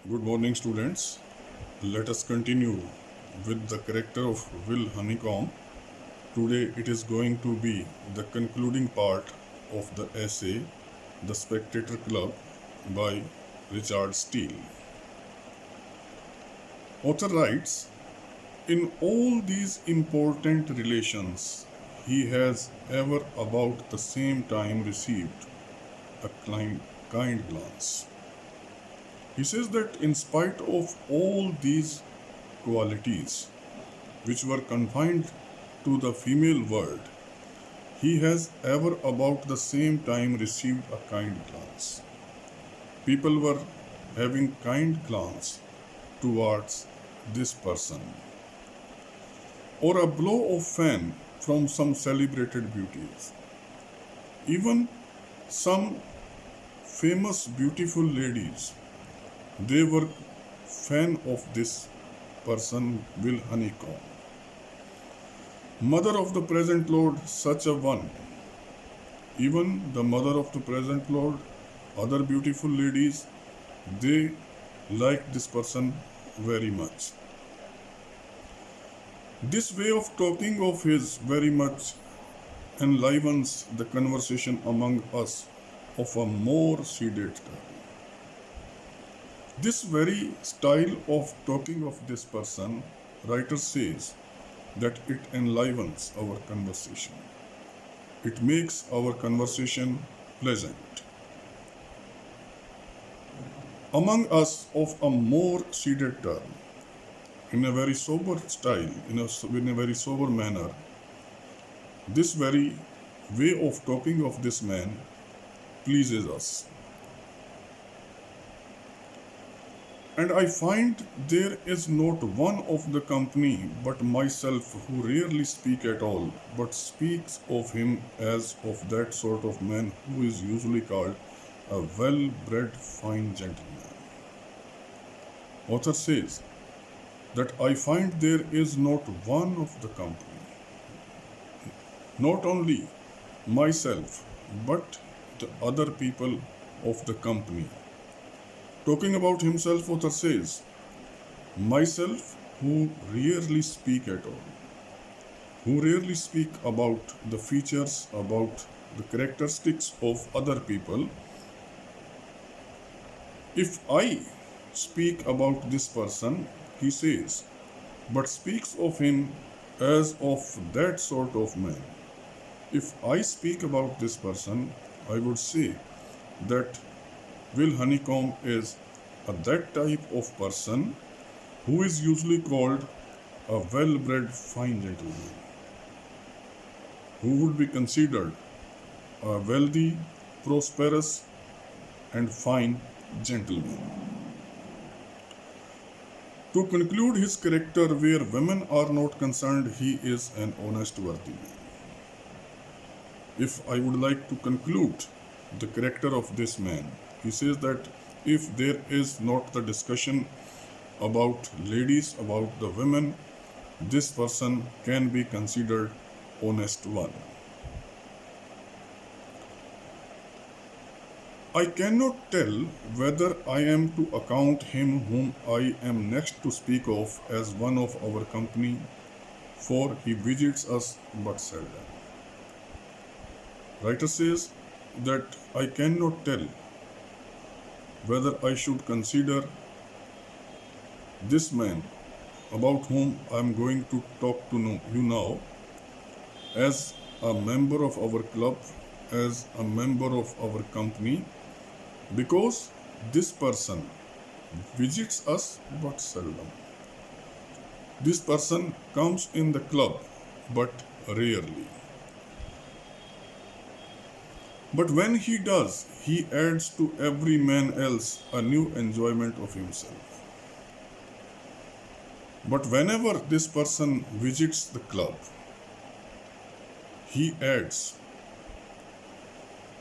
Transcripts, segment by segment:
Good morning, students. Let us continue with the character of Will Honeycomb. Today it is going to be the concluding part of the essay The Spectator Club by Richard Steele. Author writes, in all these important relations, he has ever about the same time received a kind glance. He says that in spite of all these qualities, which were confined to the female world, he has ever about the same time received a kind glance. People were having kind glance towards this person, or a blow of fan from some celebrated beauties. Even some famous beautiful ladies, they were fan of this person, Will Honeycomb. Mother of the present Lord, such a one. Even the mother of the present Lord, other beautiful ladies, they liked this person very much. This way of talking of his very much enlivens the conversation among us of a more seated type. This very style of talking of this person, writer says that it enlivens our conversation. It makes our conversation pleasant. Among us of a more seated turn, in a very sober style, in a very sober manner, this very way of talking of this man pleases us. And I find there is not one of the company but myself who rarely speak at all, but speaks of him as of that sort of man who is usually called a well-bred fine gentleman. Author says that I find there is not one of the company, not only myself, but the other people of the company. Talking about himself, author says, myself who rarely speak at all, who rarely speak about the features, about the characteristics of other people. If I speak about this person, he says, but speaks of him as of that sort of man. If I speak about this person, I would say that Will Honeycomb is that type of person who is usually called a well-bred fine gentleman, who would be considered a wealthy, prosperous, and fine gentleman. To conclude his character where women are not concerned, he is an honest, worthy man. If I would like to conclude the character of this man, he says that if there is not the discussion about ladies, about the women, this person can be considered honest one. I cannot tell whether I am to account him whom I am next to speak of as one of our company, for he visits us but seldom. Writer says that I cannot tell whether I should consider this man about whom I am going to talk to you now as a member of our club, as a member of our company, because this person visits us but seldom. This person comes in the club but rarely. But when he does, he adds to every man else a new enjoyment of himself. But whenever this person visits the club, he adds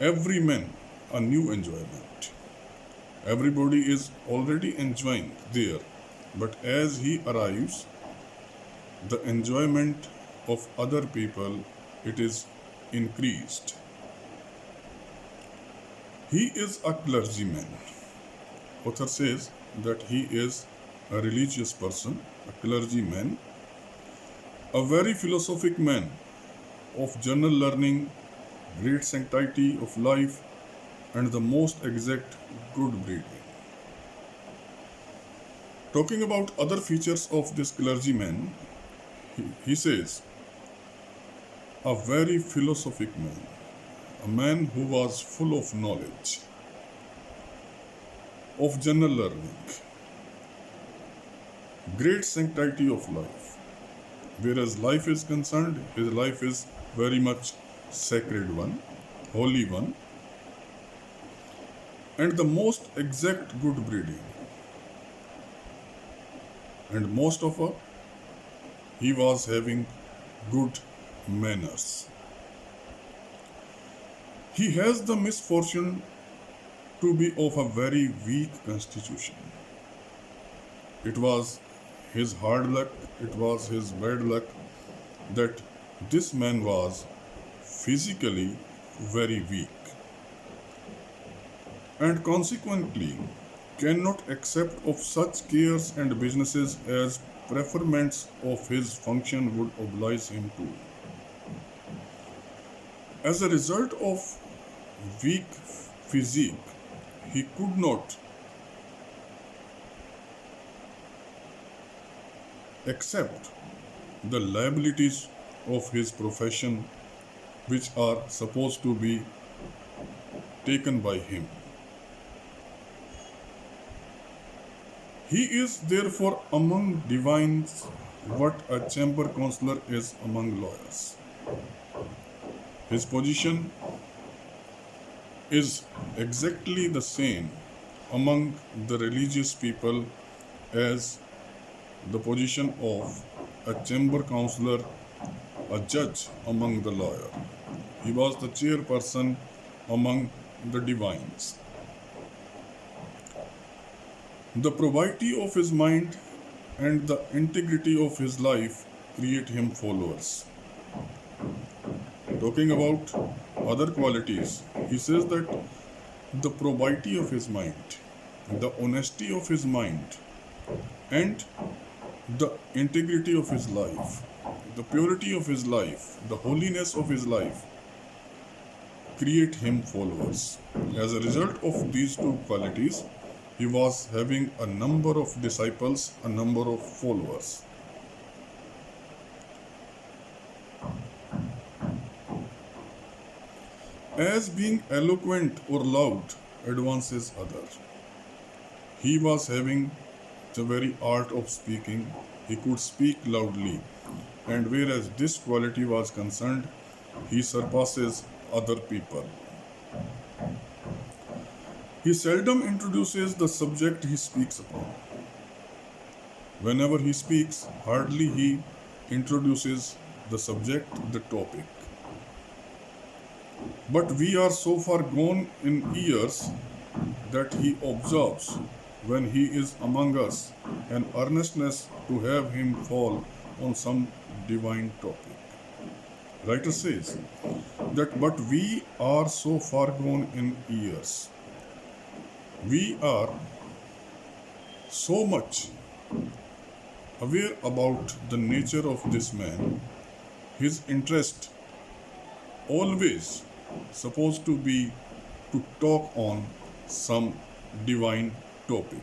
every man a new enjoyment. Everybody is already enjoying there, but as he arrives, the enjoyment of other people, it is increased. He is a clergyman. author says that he is a religious person, a clergyman, a very philosophic man of general learning, great sanctity of life, and the most exact good breeding. Talking about other features of this clergyman, he says, a very philosophic man, a man who was full of knowledge, of general learning, great sanctity of life. Whereas life is concerned, his life is very much sacred one, holy one, and the most exact good breeding. And most of all, he was having good manners. He has the misfortune to be of a very weak constitution. It was his hard luck, it was his bad luck that this man was physically very weak and consequently cannot accept of such cares and businesses as preferments of his function would oblige him to. As a result of weak physique, he could not accept the liabilities of his profession which are supposed to be taken by him. He is therefore among divines what a chamber councillor is among lawyers. His position is exactly the same among the religious people as the position of a chamber councillor, a judge among the lawyer. He was the chairperson among the divines. The probity of his mind and the integrity of his life create him followers. Talking about other qualities, he says that the probity of his mind, the honesty of his mind, and the integrity of his life, the purity of his life, the holiness of his life create him followers. As a result of these two qualities, he was having a number of disciples, a number of followers. As being eloquent or loud advances other, he was having the very art of speaking. He could speak loudly, and whereas this quality was concerned, he surpasses other people. He seldom introduces the subject he speaks upon. Whenever he speaks, hardly he introduces the subject, the topic. But we are so far gone in years that he observes when he is among us an earnestness to have him fall on some divine topic. Writer says that but we are so far gone in years. We are so much aware about the nature of this man, his interest always supposed to be to talk on some divine topic,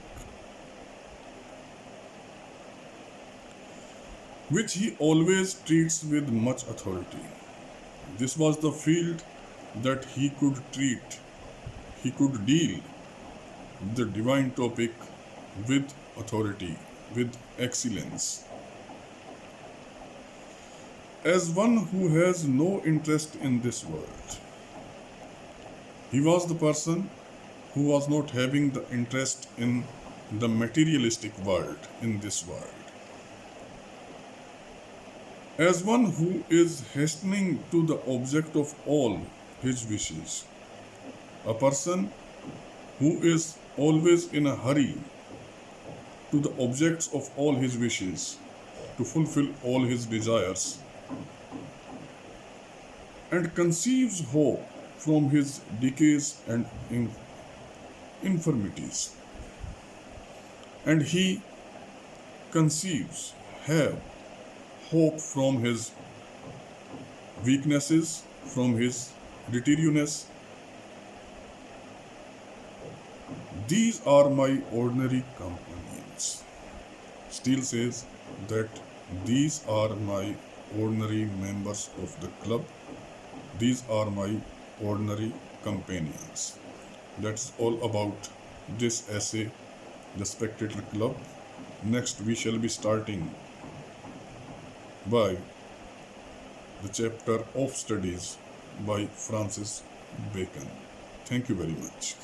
which he always treats with much authority. This was the field that he could treat, he could deal the divine topic with authority, with excellence. As one who has no interest in this world, he was the person who was not having the interest in the materialistic world, in this world. As one who is hastening to the object of all his wishes, a person who is always in a hurry to the objects of all his wishes, to fulfill all his desires, and conceives hope from his decays and infirmities. and he conceives, have hope from his weaknesses, from his deteriousness. These are my ordinary companions. Still says that these are my ordinary members of the club. These are my ordinary companions. That's all about this essay, The Spectator Club. Next, we shall be starting by the chapter of studies by Francis Bacon. Thank you very much.